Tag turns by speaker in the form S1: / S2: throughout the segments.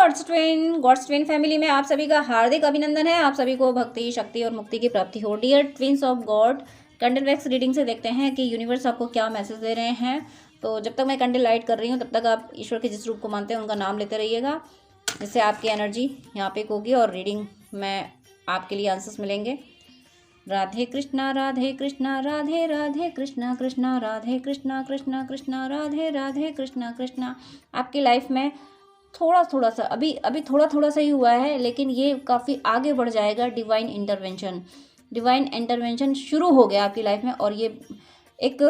S1: God's twin family में आप सभी का हार्दिक अभिनंदन है। आप सभी को भक्ति, शक्ति और मुक्ति की प्राप्ति हो। Dear twins of God, candle wax reading से देखते हैं कि यूनिवर्स आपको क्या मैसेज दे रहे हैं। तो जब तक मैं कैंडल लाइट कर रही हूँ तब तक आप ईश्वर के जिस रूप को मानते हैं उनका नाम लेते रहिएगा, जिससे आपकी एनर्जी यहाँ पे होगी और रीडिंग में आपके लिए आंसर्स मिलेंगे। राधे कृष्णा राधे कृष्णा राधे राधे कृष्णा कृष्णा राधे कृष्णा कृष्णा कृष्णा राधे राधे कृष्णा कृष्णा। आपकी लाइफ में थोड़ा सा अभी थोड़ा सा ही हुआ है, लेकिन ये काफ़ी आगे बढ़ जाएगा। डिवाइन इंटरवेंशन शुरू हो गया आपकी लाइफ में और ये एक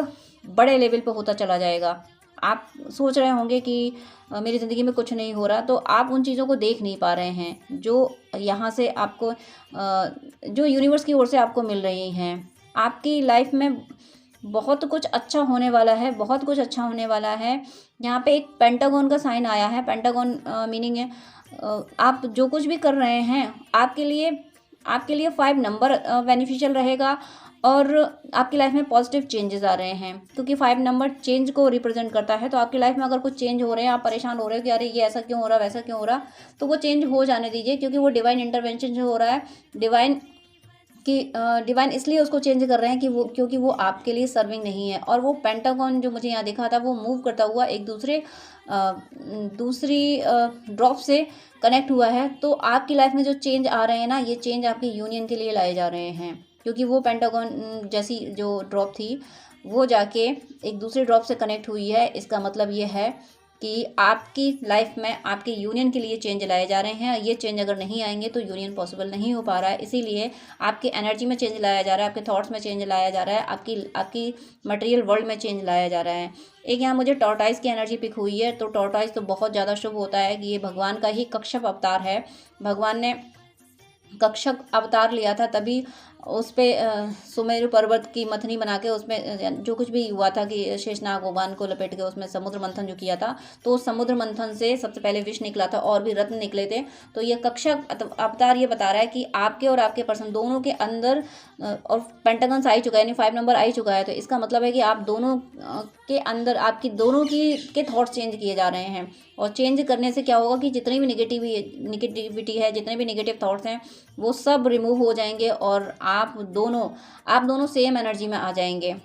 S1: बड़े लेवल पे होता चला जाएगा। आप सोच रहे होंगे कि मेरी ज़िंदगी में कुछ नहीं हो रहा, तो आप उन चीज़ों को देख नहीं पा रहे हैं जो यहाँ से आपको जो यूनिवर्स की ओर से आपको मिल रही हैं। आपकी लाइफ में बहुत कुछ अच्छा होने वाला है, बहुत कुछ अच्छा होने वाला है। यहाँ पे एक पेंटागन का साइन आया है। पेंटागन मीनिंग है आप जो कुछ भी कर रहे हैं आपके लिए 5 नंबर बेनिफिशियल रहेगा और आपकी लाइफ में पॉजिटिव चेंजेस आ रहे हैं, क्योंकि 5 नंबर चेंज को रिप्रेजेंट करता है। तो आपकी लाइफ में अगर कुछ चेंज हो रहे हैं, आप परेशान हो रहे हो कि अरे ये ऐसा क्यों हो रहा, वैसा क्यों हो रहा, तो वो चेंज हो जाने दीजिए, क्योंकि वो डिवाइन इंटरवेंशन जो हो रहा है, डिवाइन इसलिए उसको चेंज कर रहे हैं कि क्योंकि वो आपके लिए सर्विंग नहीं है। और वो पेंटागन जो मुझे यहाँ दिखा था वो मूव करता हुआ एक दूसरी ड्रॉप से कनेक्ट हुआ है। तो आपकी लाइफ में जो चेंज आ रहे हैं ना, ये चेंज आपकी यूनियन के लिए लाए जा रहे हैं, क्योंकि वो पेंटागन जैसी जो ड्रॉप थी वो जाके एक दूसरी ड्रॉप से कनेक्ट हुई है। इसका मतलब ये है कि आपकी लाइफ में आपके यूनियन के लिए चेंज लाए जा रहे हैं। ये चेंज अगर नहीं आएंगे तो यूनियन पॉसिबल नहीं हो पा रहा है। इसीलिए आपकी एनर्जी में चेंज लाया जा रहा है, आपके थॉट्स में चेंज लाया जा रहा है, आपकी मटेरियल वर्ल्ड में चेंज लाया जा रहा है। एक यहाँ मुझे टॉर्टाइज की एनर्जी पिक हुई है। तो टॉर्टाइज तो बहुत ज़्यादा शुभ होता है कि ये भगवान का ही कश्यप अवतार है। भगवान ने कश्यप अवतार लिया था, तभी उस पर सुमेरु पर्वत की मथनी बना के उसमें जो कुछ भी हुआ था कि शेषनाग भगवान को लपेट के उसमें समुद्र मंथन जो किया था, तो उस समुद्र मंथन से सबसे पहले विष निकला था और भी रत्न निकले थे। तो ये कश्यप अवतार ये बता रहा है कि आपके और आपके पर्सन दोनों के अंदर और पेंटागन्स आ ही चुका है, यानी 5 नंबर आ ही चुका है। तो इसका मतलब है कि आप दोनों के अंदर आपकी दोनों के थॉट्स चेंज किए जा रहे हैं। और चेंज करने से क्या होगा कि जितनी भी निगेटिविटी है, जितने भी निगेटिव थॉट्स हैं, वो सब रिमूव हो जाएंगे और आप दोनों सेम एनर्जी में आ जाएंगे।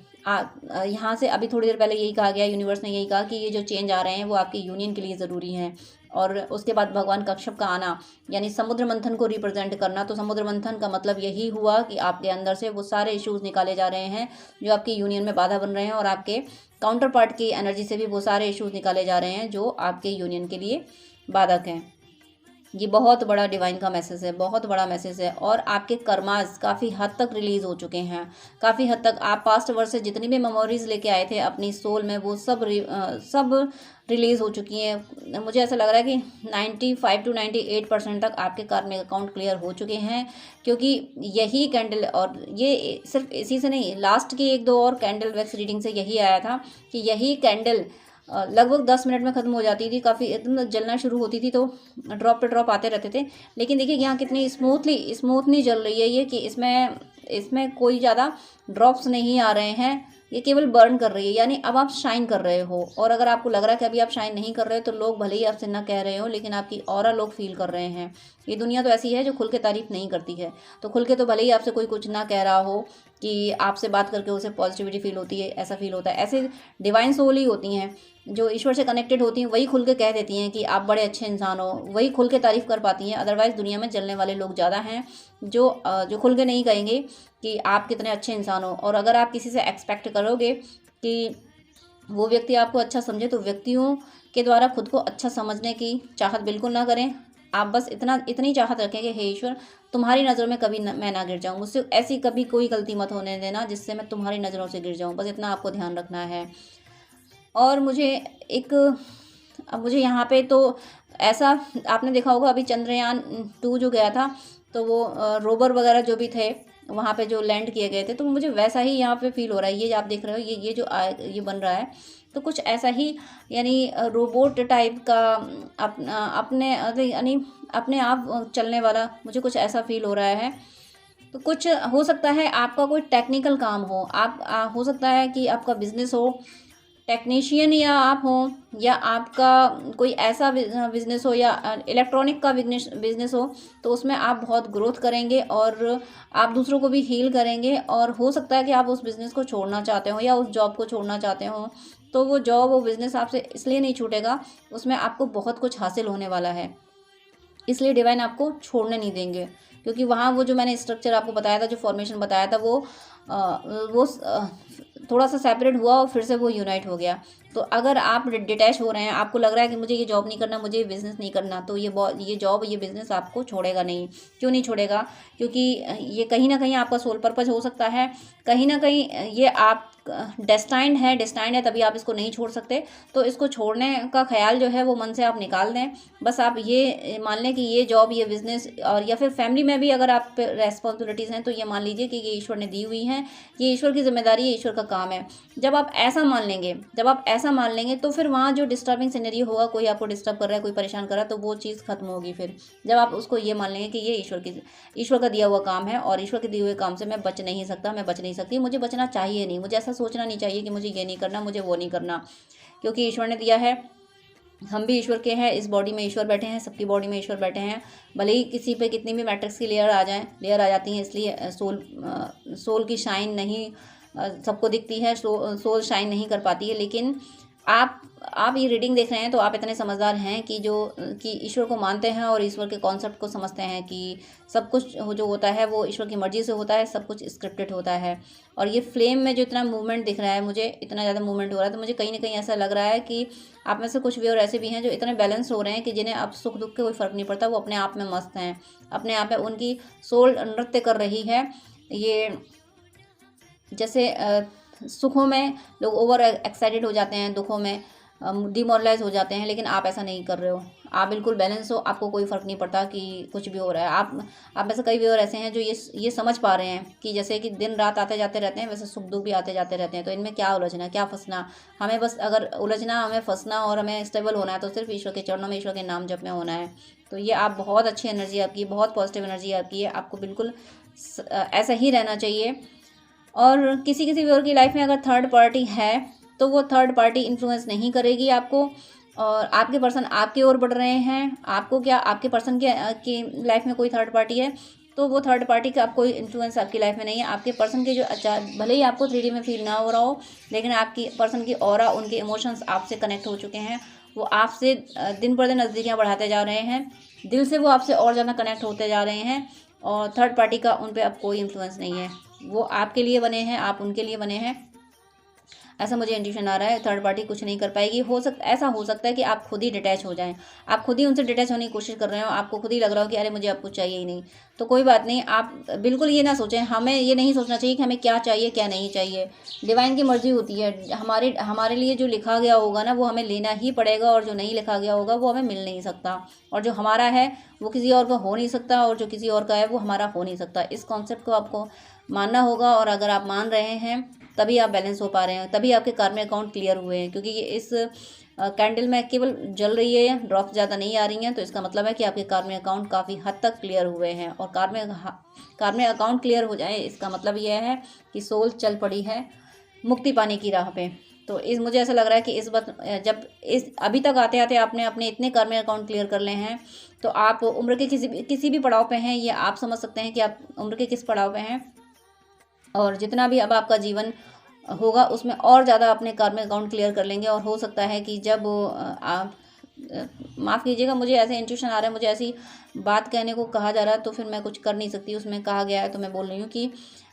S1: यहाँ से अभी थोड़ी देर पहले यही कहा गया, यूनिवर्स ने यही कहा कि ये जो चेंज आ रहे हैं वो आपकी यूनियन के लिए ज़रूरी हैं। और उसके बाद भगवान कश्यप का आना यानी समुद्र मंथन को रिप्रेजेंट करना। तो समुद्र मंथन का मतलब यही हुआ कि आपके अंदर से वो सारे इश्यूज निकाले जा रहे हैं जो आपकी यूनियन में बाधा बन रहे हैं, और आपके काउंटर पार्ट की एनर्जी से भी वो सारे इश्यूज निकाले जा रहे हैं जो आपके यूनियन के लिए बाधक हैं। ये बहुत बड़ा डिवाइन का मैसेज है, बहुत बड़ा मैसेज है। और आपके कर्मास काफ़ी हद तक रिलीज़ हो चुके हैं। काफ़ी हद तक आप पास्ट वर्ष से जितनी भी मेमोरीज लेके आए थे अपनी सोल में, वो सब रिलीज़ हो चुकी हैं। मुझे ऐसा लग रहा है कि 95 to 98% तक आपके कार्मिक अकाउंट क्लियर हो चुके हैं, क्योंकि यही कैंडल, और ये सिर्फ इसी से नहीं, लास्ट की 1-2 और कैंडल वैक्स रीडिंग से यही आया था कि यही कैंडल लगभग 10 मिनट में ख़त्म हो जाती थी। काफ़ी एकदम जलना शुरू होती थी, तो ड्रॉप पे ड्रॉप आते रहते थे। लेकिन देखिए यहाँ कितनी स्मूथली जल रही है ये, कि इसमें कोई ज़्यादा ड्रॉप्स नहीं आ रहे हैं, ये केवल बर्न कर रही है। यानी अब आप शाइन कर रहे हो। और अगर आपको लग रहा है कि अभी आप शाइन नहीं कर रहे हो, तो लोग भले ही आपसे ना कह रहे हो, लेकिन आपकी ऑरा लोग फील कर रहे हैं। ये दुनिया तो ऐसी है जो खुल के तारीफ नहीं करती है। तो खुल के तो भले ही आपसे कोई कुछ ना कह रहा हो, कि आपसे बात करके उसे पॉजिटिविटी फील होती है, ऐसा फील होता है। ऐसे डिवाइन सोल ही होती हैं जो ईश्वर से कनेक्टेड होती हैं, वही खुल के कह देती हैं कि आप बड़े अच्छे इंसान हो, वही खुल के तारीफ़ कर पाती हैं। अदरवाइज़ दुनिया में जलने वाले लोग ज़्यादा हैं जो खुल के नहीं कहेंगे कि आप कितने अच्छे इंसान हो। और अगर आप किसी से एक्सपेक्ट करोगे कि वो व्यक्ति आपको अच्छा समझे, तो व्यक्तियों के द्वारा खुद को अच्छा समझने की चाहत बिल्कुल ना करें। आप बस इतनी चाहत रखें कि हे ईश्वर, तुम्हारी नज़रों में कभी मैं ना गिर जाऊँ, मुझसे ऐसी कभी कोई गलती मत होने देना जिससे मैं तुम्हारी नज़रों से गिर जाऊँ। बस इतना आपको ध्यान रखना है। और मुझे यहाँ पे तो ऐसा आपने देखा होगा, अभी चंद्रयान 2 जो गया था, तो वो रोवर वगैरह जो भी थे वहाँ पे जो लैंड किए गए थे, तो मुझे वैसा ही यहाँ पे फील हो रहा है। ये आप देख रहे हो, ये जो ये बन रहा है, तो कुछ ऐसा ही, यानी रोबोट टाइप का अपने यानी अपने आप चलने वाला, मुझे कुछ ऐसा फील हो रहा है। तो कुछ हो सकता है आपका कोई टेक्निकल काम हो, हो सकता है कि आपका बिजनेस हो, टेक्नीशियन या आप हों, या आपका कोई ऐसा बिजनेस हो, या इलेक्ट्रॉनिक का बिजनेस हो, तो उसमें आप बहुत ग्रोथ करेंगे और आप दूसरों को भी हील करेंगे। और हो सकता है कि आप उस बिज़नेस को छोड़ना चाहते हो या उस जॉब को छोड़ना चाहते हो, तो वो जॉब, वो बिज़नेस आपसे इसलिए नहीं छूटेगा, उसमें आपको बहुत कुछ हासिल होने वाला है, इसलिए डिवाइन आपको छोड़ने नहीं देंगे। क्योंकि वहाँ वो जो मैंने स्ट्रक्चर आपको बताया था, जो फॉर्मेशन बताया था, वो थोड़ा सा सेपरेट हुआ और फिर से वो यूनाइट हो गया। तो अगर आप डिटैच हो रहे हैं, आपको लग रहा है कि मुझे ये जॉब नहीं करना, मुझे ये बिज़नेस नहीं करना, तो ये जॉब, ये बिज़नेस आपको छोड़ेगा नहीं। क्यों नहीं छोड़ेगा? क्योंकि ये कहीं ना कहीं आपका सोल पर्पज हो सकता है, कहीं ना कहीं ये आप डेस्टाइंड है, तभी आप इसको नहीं छोड़ सकते। तो इसको छोड़ने का ख्याल जो है वो मन से आप निकाल दें। बस आप ये मान लें कि ये जॉब, ये बिज़नेस, और या फिर फैमिली में भी अगर आप पे रेस्पॉन्सिबिलिटीज़ हैं, तो ये मान लीजिए कि ये ईश्वर ने दी हुई हैं, ये ईश्वर की जिम्मेदारी है, ईश्वर का काम है। जब आप ऐसा मान लेंगे तो फिर वहाँ जो डिस्टर्बिंग सिनेरियो होगा, कोई आपको डिस्टर्ब कर रहा है, कोई परेशान कर रहा है, तो वो चीज़ खत्म होगी। फिर जब आप उसको ये मान लेंगे कि ये ईश्वर का दिया हुआ काम है, और ईश्वर के दिए हुए काम से मैं बच नहीं सकता, मैं बच नहीं सकती, मुझे बचना चाहिए नहीं, मुझे ऐसा सोचना नहीं चाहिए कि मुझे ये नहीं करना, मुझे वो नहीं करना, क्योंकि ईश्वर ने दिया है। हम भी ईश्वर के हैं, इस बॉडी में ईश्वर बैठे हैं, सबकी बॉडी में ईश्वर बैठे हैं। भले ही किसी पे कितनी भी मैट्रिक्स की लेयर आ जाती हैं, इसलिए सोल की शाइन नहीं सबको दिखती है, सोल शाइन नहीं कर पाती है। लेकिन आप ये रीडिंग देख रहे हैं तो आप इतने समझदार हैं कि ईश्वर को मानते हैं और ईश्वर के कॉन्सेप्ट को समझते हैं कि सब कुछ जो होता है वो ईश्वर की मर्जी से होता है, सब कुछ स्क्रिप्टेड होता है। और ये फ्लेम में जो इतना मूवमेंट दिख रहा है, मुझे इतना ज़्यादा मूवमेंट हो रहा है, तो मुझे कहीं ना कहीं ऐसा लग रहा है कि आप में से कुछ व्यूअर ऐसे भी हैं जो इतने बैलेंस हो रहे हैं कि जिन्हें अब सुख दुख के कोई फ़र्क नहीं पड़ता, वो अपने आप में मस्त हैं, अपने आप में उनकी सोल नृत्य कर रही है। ये जैसे सुखों में लोग ओवर एक्साइटेड हो जाते हैं, दुखों में डिमोरलाइज हो जाते हैं, लेकिन आप ऐसा नहीं कर रहे हो। आप बिल्कुल बैलेंस हो, आपको कोई फ़र्क नहीं पड़ता कि कुछ भी हो रहा है। आप में से कई व्यूअर ऐसे हैं जो ये समझ पा रहे हैं कि जैसे कि दिन रात आते जाते रहते हैं, वैसे सुख दुख भी आते जाते रहते हैं। तो इनमें क्या उलझना, क्या फंसना? हमें बस अगर उलझना, हमें फंसना और हमें स्टेबल होना है, तो सिर्फ ईश्वर के चरणों में, ईश्वर के नाम जप में होना है। तो ये आप बहुत अच्छी एनर्जी आपकी, बहुत पॉजिटिव एनर्जी आपकी है, आपको बिल्कुल ऐसा ही रहना चाहिए। और किसी किसी व्यूअर की लाइफ में अगर थर्ड पार्टी है, तो वो थर्ड पार्टी इन्फ्लुएंस नहीं करेगी आपको, और आपके पर्सन आपकी ओर बढ़ रहे हैं। आपको क्या, आपके पर्सन की लाइफ में कोई थर्ड पार्टी है, तो वो थर्ड पार्टी का कोई इन्फ्लुएंस आपकी लाइफ में नहीं है। आपके पर्सन के जो भले ही आपको 3D में फील ना हो रहा हो, लेकिन आपकी पर्सन की ऑरा, उनके इमोशंस आपसे कनेक्ट हो चुके हैं, वो आपसे दिन पर दिन नज़दीकियाँ बढ़ाते जा रहे हैं, दिल से वो आपसे और ज़्यादा कनेक्ट होते जा रहे हैं। और थर्ड पार्टी का उन पर अब कोई इन्फ्लुएंस नहीं है। वो आपके लिए बने हैं, आप उनके लिए बने हैं, ऐसा मुझे इंट्यूशन आ रहा है। थर्ड पार्टी कुछ नहीं कर पाएगी। ऐसा हो सकता है कि आप खुद ही डिटैच हो जाएं, आप खुद ही उनसे डिटैच होने की कोशिश कर रहे हो, आपको खुद ही लग रहा हो कि अरे मुझे अब कुछ चाहिए ही नहीं। तो कोई बात नहीं, आप बिल्कुल ये ना सोचें, हमें ये नहीं सोचना चाहिए कि हमें क्या चाहिए क्या नहीं चाहिए। डिवाइन की मर्जी होती है, हमारे लिए जो लिखा गया होगा ना, वो हमें लेना ही पड़ेगा, और जो नहीं लिखा गया होगा वो हमें मिल नहीं सकता। और जो हमारा है वो किसी और का हो नहीं सकता, और जो किसी और का है वो हमारा हो नहीं सकता। इस कॉन्सेप्ट को आपको मानना होगा, और अगर आप मान रहे हैं तभी आप बैलेंस हो पा रहे हैं, तभी आपके कार्मिक अकाउंट क्लियर हुए हैं। क्योंकि ये इस कैंडल में केवल जल रही है, ड्रॉप ज़्यादा नहीं आ रही हैं, तो इसका मतलब है कि आपके कार्मिक अकाउंट काफ़ी हद तक क्लियर हुए हैं। और कार्मिक अकाउंट क्लियर हो जाए, इसका मतलब यह है कि सोल चल पड़ी है मुक्ति पाने की राह पे। तो मुझे ऐसा लग रहा है कि इस बात, जब अभी तक आते आते आपने अपने इतने कार्मिक अकाउंट क्लियर कर ले हैं, तो आप उम्र के किसी भी पड़ाव पे हैं, ये आप समझ सकते हैं कि आप उम्र के किस पड़ाव पे हैं। और जितना भी अब आपका जीवन होगा, उसमें और ज़्यादा अपने कार्मिक अकाउंट क्लियर कर लेंगे। और हो सकता है कि जब आप माफ़ कीजिएगा, मुझे ऐसे इंट्यूशन आ रहा है, मुझे ऐसी बात कहने को कहा जा रहा है, तो फिर मैं कुछ कर नहीं सकती, उसमें कहा गया है तो मैं बोल रही हूँ कि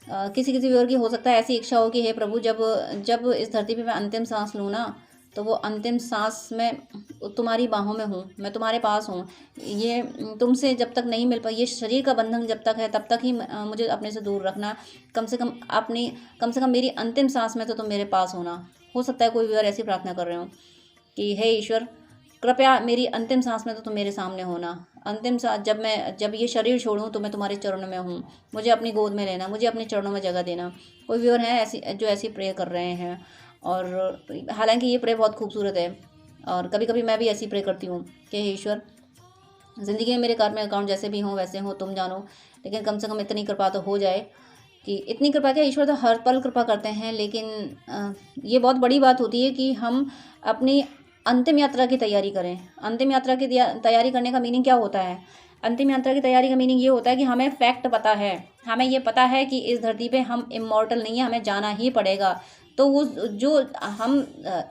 S1: किसी किसी व्यूअर की हो सकता है ऐसी इच्छा हो कि हे प्रभु, जब इस धरती पे मैं अंतिम सांस लूँ ना, तो वो अंतिम सांस में तुम्हारी बाहों में हूँ, मैं तुम्हारे पास हूँ। ये तुमसे जब तक नहीं मिल पाई, ये शरीर का बंधन जब तक है, तब तक ही मुझे अपने से दूर रखना। कम से कम मेरी अंतिम सांस में तो तुम मेरे पास होना। हो सकता है कोई व्यूअर ऐसी प्रार्थना कर रहे हो कि हे ईश्वर, कृपया मेरी अंतिम सांस में तो तुम मेरे सामने होना। अंतिम सांस जब ये शरीर छोड़ूं तो मैं तुम्हारे चरणों में हूँ, मुझे अपनी गोद में लेना, मुझे अपने चरणों में जगह देना। कोई व्यूअर है ऐसी प्रे कर रहे हैं। और हालांकि ये प्रे बहुत खूबसूरत है, और कभी कभी मैं भी ऐसी प्रे करती हूँ कि हे ईश्वर, ज़िंदगी में मेरे कार्मिक अकाउंट जैसे भी हों वैसे हों, तुम जानो, लेकिन कम से कम इतनी कृपा तो हो जाए कि इतनी कृपा क्या, ईश्वर तो हर पल कृपा करते हैं, लेकिन ये बहुत बड़ी बात होती है कि हम अपनी अंतिम यात्रा की तैयारी करें। अंतिम यात्रा की तैयारी करने का मीनिंग क्या होता है? अंतिम यात्रा की तैयारी का मीनिंग ये होता है कि हमें फैक्ट पता है, हमें ये पता है कि इस धरती पे हम इमॉर्टल नहीं है, हमें जाना ही पड़ेगा। तो वो जो हम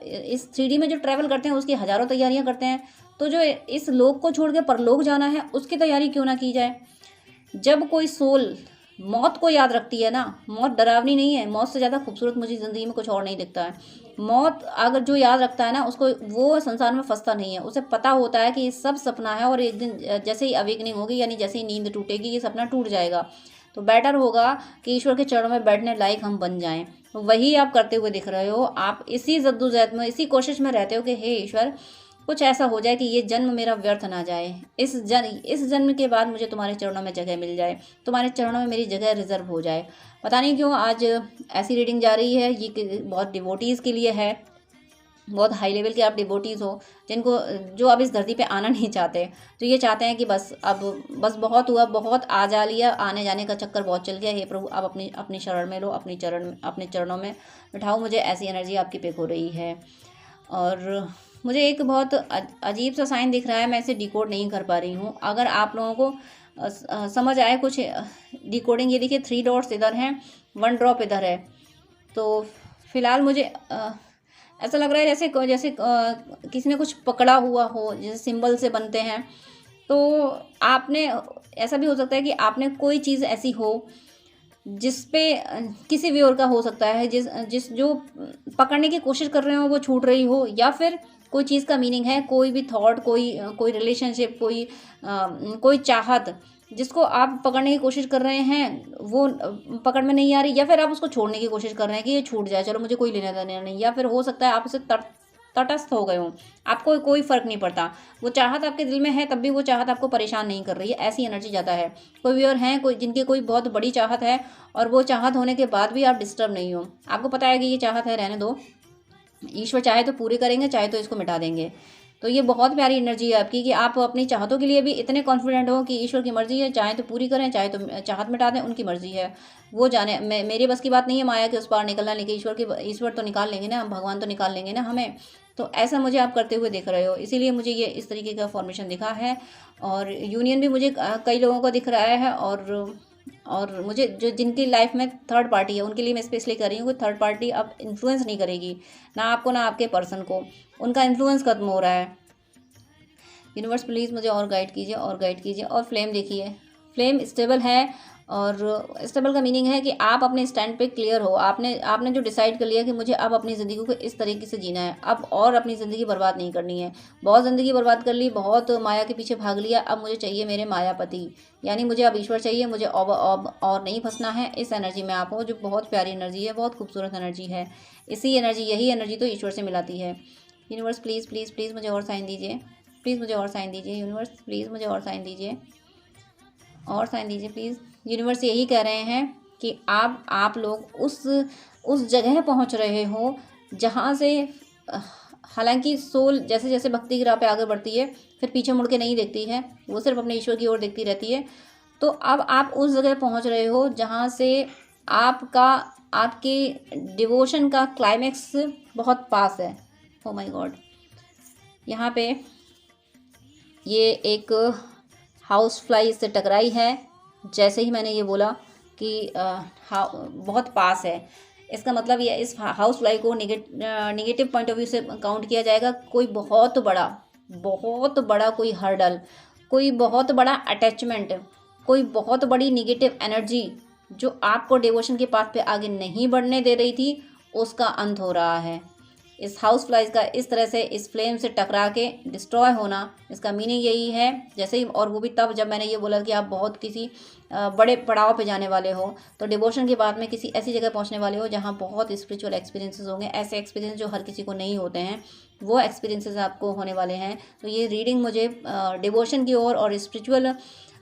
S1: इस 3D में जो ट्रैवल करते हैं उसकी हज़ारों तैयारियां करते हैं, तो जो इस लोक को छोड़ के परलोक जाना है उसकी तैयारी क्यों ना की जाए। जब कोई सोल मौत को याद रखती है ना, मौत डरावनी नहीं है, मौत से ज़्यादा खूबसूरत मुझे ज़िंदगी में कुछ और नहीं दिखता है। मौत अगर जो याद रखता है ना, उसको वो संसार में फंसता नहीं है, उसे पता होता है कि ये सब सपना है और एक दिन जैसे ही अवेकनिंग होगी, यानी जैसे ही नींद टूटेगी, ये सपना टूट जाएगा। तो बेटर होगा कि ईश्वर के चरणों में बैठने लायक हम बन जाएं। वही आप करते हुए दिख रहे हो, आप इसी जद्दोजहद में, इसी कोशिश में रहते हो कि हे ईश्वर, कुछ ऐसा हो जाए कि ये जन्म मेरा व्यर्थ ना जाए, इस जन्म के बाद मुझे तुम्हारे चरणों में जगह मिल जाए, तुम्हारे चरणों में मेरी जगह रिजर्व हो जाए। पता नहीं क्यों आज ऐसी रीडिंग जा रही है, ये बहुत डिवोटीज़ के लिए है, बहुत हाई लेवल के आप डिवोटीज़ हो, जिनको जो अब इस धरती पे आना नहीं चाहते, तो ये चाहते हैं कि बस बहुत हुआ, बहुत आ जा लिया, आने जाने का चक्कर बहुत चल गया, हे प्रभु आप अपनी शरण में लो, अपने चरणों में बिठाओ मुझे, ऐसी एनर्जी आपकी पिक हो रही है। और मुझे एक बहुत अजीब सा साइन दिख रहा है, मैं इसे डिकोड नहीं कर पा रही हूँ। अगर आप लोगों को समझ आए कुछ डिकोडिंग, ये देखिए 3 डॉट्स इधर हैं, 1 ड्रॉप इधर है। तो फिलहाल मुझे ऐसा लग रहा है जैसे किसी ने कुछ पकड़ा हुआ हो, जैसे सिंबल से बनते हैं। तो आपने, ऐसा भी हो सकता है कि आपने कोई चीज़ ऐसी हो जिस पे किसी भी और का हो सकता है, जिस जो पकड़ने की कोशिश कर रहे हो वो छूट रही हो, या फिर कोई चीज़ का मीनिंग है, कोई भी थॉट, कोई रिलेशनशिप, कोई चाहत जिसको आप पकड़ने की कोशिश कर रहे हैं, वो पकड़ में नहीं आ रही, या फिर आप उसको छोड़ने की कोशिश कर रहे हैं कि ये छूट जाए, चलो मुझे कोई लेना देना नहीं, या फिर हो सकता है आप उसे तटस्थ हो गए हो, आपको कोई फ़र्क नहीं पड़ता, वो चाहत आपके दिल में है तब भी वो चाहत आपको परेशान नहीं कर रही है, ऐसी एनर्जी ज़्यादा है। कोई भी और हैं, कोई जिनकी कोई बहुत बड़ी चाहत है और वो चाहत होने के बाद भी आप डिस्टर्ब नहीं हो, आपको पता है कि ये चाहत है, रहने दो, ईश्वर चाहे तो पूरी करेंगे, चाहे तो इसको मिटा देंगे। तो ये बहुत प्यारी एनर्जी है आपकी कि आप अपनी चाहतों के लिए भी इतने कॉन्फिडेंट हो कि ईश्वर की मर्जी है, चाहे तो पूरी करें, चाहे तो चाहत मिटा दें, उनकी मर्जी है, वो जाने। मेरी बस की बात नहीं है माया के उस पार निकलना, लेकिन ईश्वर तो निकाल लेंगे ना, भगवान तो निकाल लेंगे ना हमें। तो ऐसा मुझे आप करते हुए दिख रहे हो, इसीलिए मुझे ये इस तरीके का फॉर्मेशन दिखा है। और यूनियन भी मुझे कई लोगों को दिख रहा है, और मुझे जो जिनकी लाइफ में थर्ड पार्टी है उनके लिए मैं स्पेशली कर रही हूँ कि थर्ड पार्टी अब इन्फ्लुएंस नहीं करेगी, ना आपको ना आपके पर्सन को, उनका इन्फ्लुएंस खत्म हो रहा है। यूनिवर्स प्लीज़ मुझे और गाइड कीजिए, और गाइड कीजिए। और फ्लेम देखिए, फ्लेम स्टेबल है, और स्टेबल का मीनिंग है कि आप अपने स्टैंड पे क्लियर हो, आपने जो डिसाइड कर लिया कि मुझे अब अपनी ज़िंदगी को इस तरीके से जीना है, अब और अपनी ज़िंदगी बर्बाद नहीं करनी है। बहुत ज़िंदगी बर्बाद कर ली, बहुत माया के पीछे भाग लिया, अब मुझे चाहिए मेरे मायापति, यानी मुझे अब ईश्वर चाहिए, मुझे अब और नहीं फंसना है। इस एनर्जी में आप हो, जो बहुत प्यारी एनर्जी है, बहुत खूबसूरत एनर्जी है। यही एनर्जी तो ईश्वर से मिलाती है। यूनिवर्स प्लीज़ प्लीज़ प्लीज़ मुझे और साइन दीजिए, प्लीज़ मुझे और साइन दीजिए। यूनिवर्स प्लीज़ मुझे और साइन दीजिए, और साइन दीजिए प्लीज़। यूनिवर्स यही कह रहे हैं कि आप लोग उस जगह पहुंच रहे हो जहां से हालांकि सोल जैसे जैसे भक्ति की राह पे आगे बढ़ती है, फिर पीछे मुड़ के नहीं देखती है, वो सिर्फ अपने ईश्वर की ओर देखती रहती है। तो अब आप उस जगह पहुंच रहे हो जहां से आपके डिवोशन का क्लाइमेक्स बहुत पास है। ओ माय गॉड, यहाँ पे ये एक हाउस फ्लाई इससे टकराई है, जैसे ही मैंने ये बोला कि बहुत पास है, इसका मतलब ये इस हाउस फ्लाई को निगेटिव पॉइंट ऑफ व्यू से काउंट किया जाएगा। कोई बहुत बड़ा कोई हर्डल, कोई बहुत बड़ा अटैचमेंट, कोई बहुत बड़ी निगेटिव एनर्जी जो आपको डिवोशन के पाथ पे आगे नहीं बढ़ने दे रही थी, उसका अंत हो रहा है। इस हाउस फ्लाइज का इस तरह से इस फ्लेम से टकरा के डिस्ट्रॉय होना, इसका मीनिंग यही है। जैसे ही, और वो भी तब जब मैंने ये बोला कि आप बहुत किसी बड़े पड़ाव पे जाने वाले हो, तो डिवोशन के बाद में किसी ऐसी जगह पहुंचने वाले हो जहां बहुत स्पिरिचुअल एक्सपीरियंसेस होंगे, ऐसे एक्सपीरियंस जो हर किसी को नहीं होते हैं, वो एक्सपीरियंसेस आपको होने वाले हैं। तो ये रीडिंग मुझे डिवोशन की ओर और स्पिरिचुअल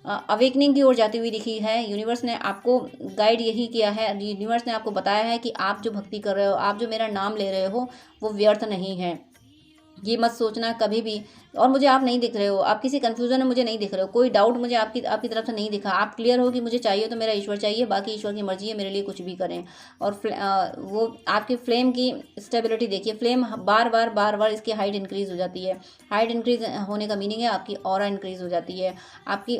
S1: अवेकनिंग की ओर जाती हुई दिखी है। यूनिवर्स ने आपको गाइड यही किया है, यूनिवर्स ने आपको बताया है कि आप जो भक्ति कर रहे हो, आप जो मेरा नाम ले रहे हो, वो व्यर्थ नहीं है। ये मत सोचना कभी भी। और मुझे आप नहीं दिख रहे हो, आप किसी कन्फ्यूज़न में मुझे नहीं दिख रहे हो, कोई डाउट मुझे आपकी आपकी तरफ से नहीं दिखा। आप क्लियर हो कि मुझे चाहिए तो मेरा ईश्वर चाहिए, बाकी ईश्वर की मर्ज़ी है, मेरे लिए कुछ भी करें। और वो आपकी फ्लेम की स्टेबिलिटी देखिए, फ्लेम बार बार बार बार इसकी हाइट इंक्रीज़ हो जाती है। हाइट इंक्रीज़ होने का मीनिंग है आपकी ऑरा इंक्रीज़ हो जाती है। आपकी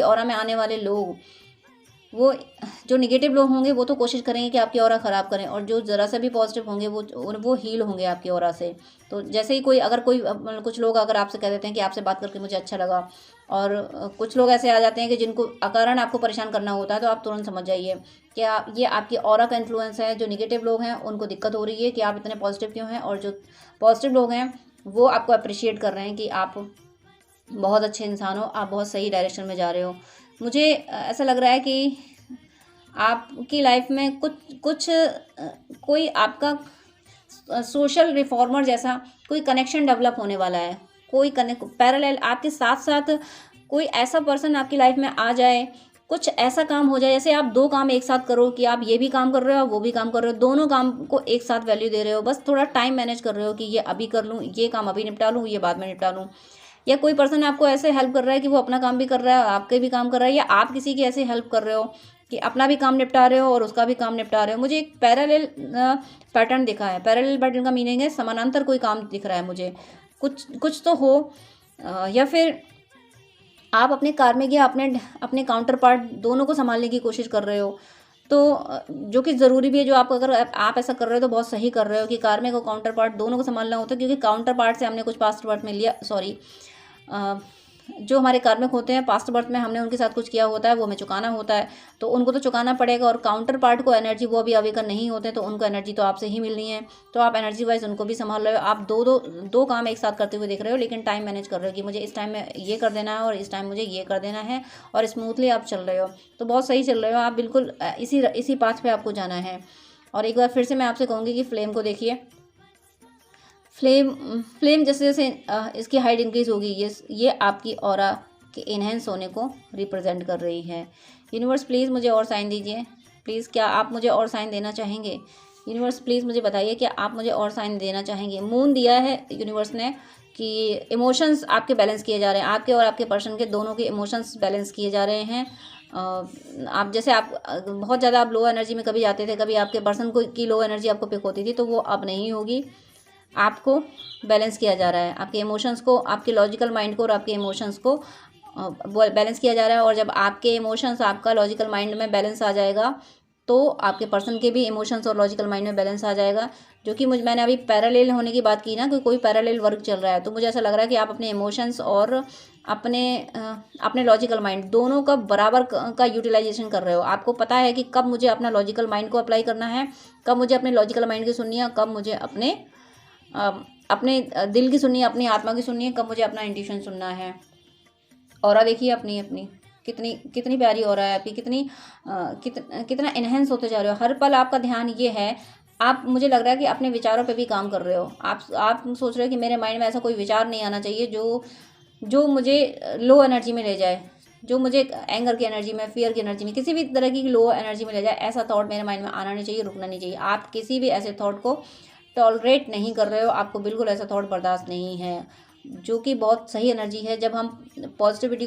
S1: ऑरा में आने वाले लोग, वो जो नेगेटिव लोग होंगे वो तो कोशिश करेंगे कि आपकी ऑरा ख़राब करें, और जो ज़रा सा भी पॉजिटिव होंगे वो हील होंगे आपकी ऑरा से। तो जैसे ही कोई कुछ लोग अगर आपसे कह देते हैं कि आपसे बात करके मुझे अच्छा लगा, और कुछ लोग ऐसे आ जाते हैं कि जिनको अकारण आपको परेशान करना होता है, तो आप तुरंत समझ जाइए कि ये आपकी ऑरा का इन्फ्लुएंस है। जो नेगेटिव लोग हैं उनको दिक्कत हो रही है कि आप इतने पॉजिटिव क्यों हैं, और जो पॉजिटिव लोग हैं वो आपको अप्रिशिएट कर रहे हैं कि आप बहुत अच्छे इंसान हो, आप बहुत सही डायरेक्शन में जा रहे हो। मुझे ऐसा लग रहा है कि आपकी लाइफ में कुछ कुछ कोई आपका सोशल रिफॉर्मर जैसा कोई कनेक्शन डेवलप होने वाला है। कोई कनेक्ट पैरेलल आपके साथ साथ कोई ऐसा पर्सन आपकी लाइफ में आ जाए, कुछ ऐसा काम हो जाए, जैसे आप दो काम एक साथ करो कि आप ये भी काम कर रहे हो, वो भी काम कर रहे हो, दोनों काम को एक साथ वैल्यू दे रहे हो, बस थोड़ा टाइम मैनेज कर रहे हो कि ये अभी कर लूँ, ये काम अभी निपटा लूँ, ये बाद में निपटा लूँ। या कोई पर्सन आपको ऐसे हेल्प कर रहा है कि वो अपना काम भी कर रहा है, आपके भी काम कर रहा है, या आप किसी की ऐसे हेल्प कर रहे हो कि अपना भी काम निपटा रहे हो और उसका भी काम निपटा रहे हो। मुझे एक पैरेलल पैटर्न दिखा है। पैरेलल पैटर्न का मीनिंग है समानांतर कोई काम दिख रहा है मुझे, कुछ कुछ तो हो। या फिर आप अपने कार्मिक या अपने काउंटर पार्ट दोनों को संभालने की कोशिश कर रहे हो, तो जो कि ज़रूरी भी है। जो आप अगर आप ऐसा कर रहे हो तो बहुत सही कर रहे हो कि कार्मिक और काउंटर पार्ट दोनों को संभालना होता है, क्योंकि काउंटर पार्ट से हमने कुछ पास्ट बर्थ में लिया, सॉरी, जो हमारे कार्मिक होते हैं पास्ट बर्थ में हमने उनके साथ कुछ किया होता है, वो हमें चुकाना होता है, तो उनको तो चुकाना पड़ेगा। और काउंटर पार्ट को एनर्जी, वो अभी अवेकन नहीं होते, तो उनको एनर्जी तो आपसे ही मिलनी है, तो आप एनर्जी वाइज उनको भी संभाल रहे हो। आप दो काम एक साथ करते हुए देख रहे हो, लेकिन टाइम मैनेज कर रहे हो कि मुझे इस टाइम में ये कर देना है और इस टाइम मुझे ये कर देना है, और स्मूथली आप चल रहे हो, तो बहुत सही चल रहे हो आप। बिल्कुल इसी पाथ पे आपको जाना है। और एक बार फिर से मैं आपसे कहूँगी कि फ्लेम को देखिए। फ्लेम जैसे जैसे इसकी हाइट इंक्रीज होगी, ये आपकी ऑरा के इन्हेंस होने को रिप्रेजेंट कर रही है। यूनिवर्स प्लीज़ मुझे और साइन दीजिए, प्लीज़ क्या आप मुझे और साइन देना चाहेंगे? यूनिवर्स प्लीज़ मुझे बताइए कि आप मुझे और साइन देना चाहेंगे। मून दिया है यूनिवर्स ने कि इमोशंस आपके बैलेंस किए जा रहे हैं, आपके और आपके पर्सन के दोनों के इमोशंस बैलेंस किए जा रहे हैं। आप जैसे आप बहुत ज़्यादा आप लो एनर्जी में कभी जाते थे, कभी आपके पर्सन को की लो एनर्जी आपको पिक होती थी, तो वो अब नहीं होगी। आपको बैलेंस किया जा रहा है, आपके इमोशंस को, आपके लॉजिकल माइंड को और आपके इमोशंस को बैलेंस किया जा रहा है। और जब आपके इमोशंस आपका लॉजिकल माइंड में बैलेंस आ जाएगा, तो आपके पर्सन के भी इमोशंस और लॉजिकल माइंड में बैलेंस आ जाएगा। जो कि मैंने अभी पैरेलल होने की बात की ना, कि कोई पैरेलल वर्क चल रहा है, तो मुझे ऐसा लग रहा है कि आप अपने इमोशंस और अपने लॉजिकल माइंड दोनों का बराबर का यूटिलाइजेशन कर रहे हो। आपको पता है कि कब मुझे अपना लॉजिकल माइंड को अप्लाई करना है, कब मुझे अपने लॉजिकल माइंड की सुननी है, कब मुझे अपने दिल की सुननी है, अपनी आत्मा की सुननी है, कब मुझे अपना इंट्यूशन सुनना है। ऑरा देखिए अपनी अपनी कितनी प्यारी ऑरा है आपकी, कितना इन्हेंस होते जा रहे हो। हर पल आपका ध्यान ये है, आप, मुझे लग रहा है कि अपने विचारों पे भी काम कर रहे हो। आप सोच रहे हो कि मेरे माइंड में ऐसा कोई विचार नहीं आना चाहिए जो मुझे लो एनर्जी में ले जाए, जो मुझे एंगर की एनर्जी में, फियर की एनर्जी में, किसी भी तरह की लो एनर्जी में ले जाए। ऐसा थॉट मेरे माइंड में आना नहीं चाहिए, रुकना नहीं चाहिए। आप किसी भी ऐसे थॉट को टॉलरेट नहीं कर रहे हो, आपको बिल्कुल ऐसा थॉट बर्दाश्त नहीं है, जो कि बहुत सही एनर्जी है। जब हम पॉजिटिविटी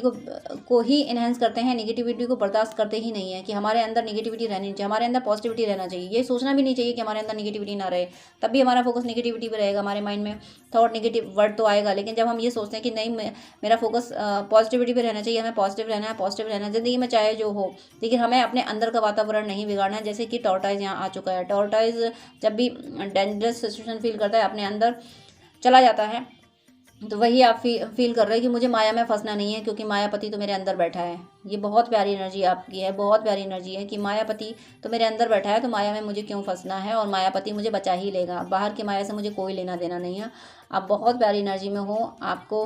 S1: को ही इन्हेंस करते हैं, नेगेटिविटी को बर्दाश्त करते ही नहीं है कि हमारे अंदर नेगेटिविटी रहनी चाहिए, हमारे अंदर पॉजिटिविटी रहना चाहिए। ये सोचना भी नहीं चाहिए कि हमारे अंदर नेगेटिविटी ना रहे, तब भी हमारा फोकस नेगेटिविटी पर रहेगा। हमारे माइंड में थॉट नेगेटिव वर्ड तो आएगा, लेकिन जब हम ये सोचते हैं कि नहीं, मेरा फोकस पॉजिटिविटी पर रहना चाहिए, हमें पॉजिटिव रहना है, पॉजिटिव रहना है ज़िंदगी में चाहे जो हो, लेकिन हमें अपने अंदर का वातावरण नहीं बिगाड़ना है। जैसे कि टॉर्टॉइज यहाँ आ चुका है। टॉर्टॉइज जब भी डेंजरस सिचुएशन फील करता है, अपने अंदर चला जाता है, तो वही आप फील कर रहे हैं कि मुझे माया में फंसना नहीं है, क्योंकि मायापति तो मेरे अंदर बैठा है। ये बहुत प्यारी एनर्जी आपकी है, बहुत प्यारी एनर्जी है कि मायापति तो मेरे अंदर बैठा है, तो माया में मुझे क्यों फंसना है, और मायापति मुझे बचा ही लेगा। बाहर की माया से मुझे कोई लेना देना नहीं है। आप बहुत प्यारी एनर्जी में हो। आपको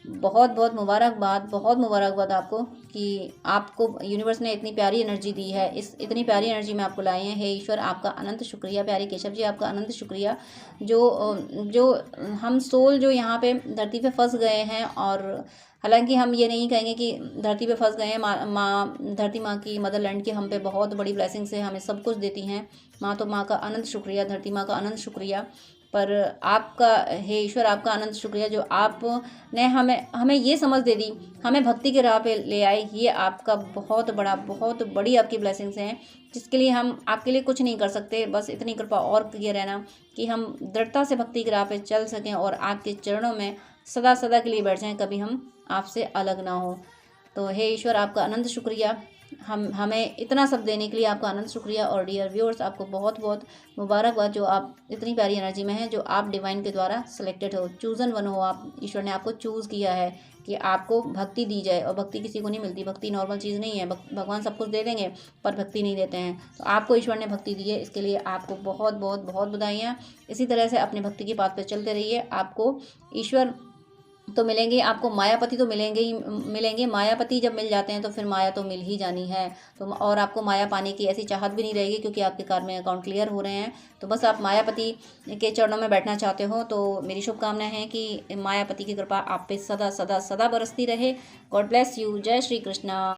S1: बहुत बहुत मुबारकबाद, बहुत मुबारकबाद आपको कि आपको यूनिवर्स ने इतनी प्यारी एनर्जी दी है, इतनी प्यारी एनर्जी में आपको लाए हैं। हे ईश्वर, आपका अनंत शुक्रिया। प्यारे केशव जी, आपका अनंत शुक्रिया। जो हम सोल जो यहाँ पे धरती पे फंस गए हैं, और हालांकि हम ये नहीं कहेंगे कि धरती पे फंस गए हैं, धरती माँ की, मदरलैंड की हम पे बहुत बड़ी ब्लेसिंग्स है, हमें सब कुछ देती हैं माँ। तो माँ का अनंत शुक्रिया, धरती माँ का अनंत शुक्रिया पर आपका हे ईश्वर, आपका अनंत शुक्रिया जो आपने हमें हमें ये समझ दे दी, हमें भक्ति के राह पे ले आए। ये आपका बहुत बड़ा, बहुत बड़ी आपकी ब्लेसिंग्स हैं, जिसके लिए हम आपके लिए कुछ नहीं कर सकते। बस इतनी कृपा और किए रहना कि हम दृढ़ता से भक्ति के राह पे चल सकें और आपके चरणों में सदा सदा के लिए बैठ जाएं, कभी हम आपसे अलग ना हो। तो हे ईश्वर, आपका अनंत शुक्रिया, हम हमें इतना सब देने के लिए आपका अनंत शुक्रिया। और डियर व्यूअर्स, आपको बहुत बहुत मुबारकबाद जो आप इतनी प्यारी एनर्जी में हैं, जो आप डिवाइन के द्वारा सिलेक्टेड हो, चूजन वन हो आप। ईश्वर ने आपको चूज़ किया है कि आपको भक्ति दी जाए, और भक्ति किसी को नहीं मिलती। भक्ति नॉर्मल चीज़ नहीं है, भगवान सब कुछ दे देंगे पर भक्ति नहीं देते हैं। तो आपको ईश्वर ने भक्ति दी है, इसके लिए आपको बहुत बहुत बहुत बधाइयाँ। इसी तरह से अपने भक्ति की बात पर चलते रहिए। आपको ईश्वर तो मिलेंगे, आपको मायापति तो मिलेंगे ही मिलेंगे। मायापति जब मिल जाते हैं तो फिर माया तो मिल ही जानी है। तो और आपको माया पाने की ऐसी चाहत भी नहीं रहेगी, क्योंकि आपके कार्मिक अकाउंट क्लियर हो रहे हैं। तो बस आप मायापति के चरणों में बैठना चाहते हो, तो मेरी शुभकामनाएं हैं कि मायापति की कृपा आप पे सदा सदा सदा बरसती रहे। God bless you. जय श्री कृष्णा।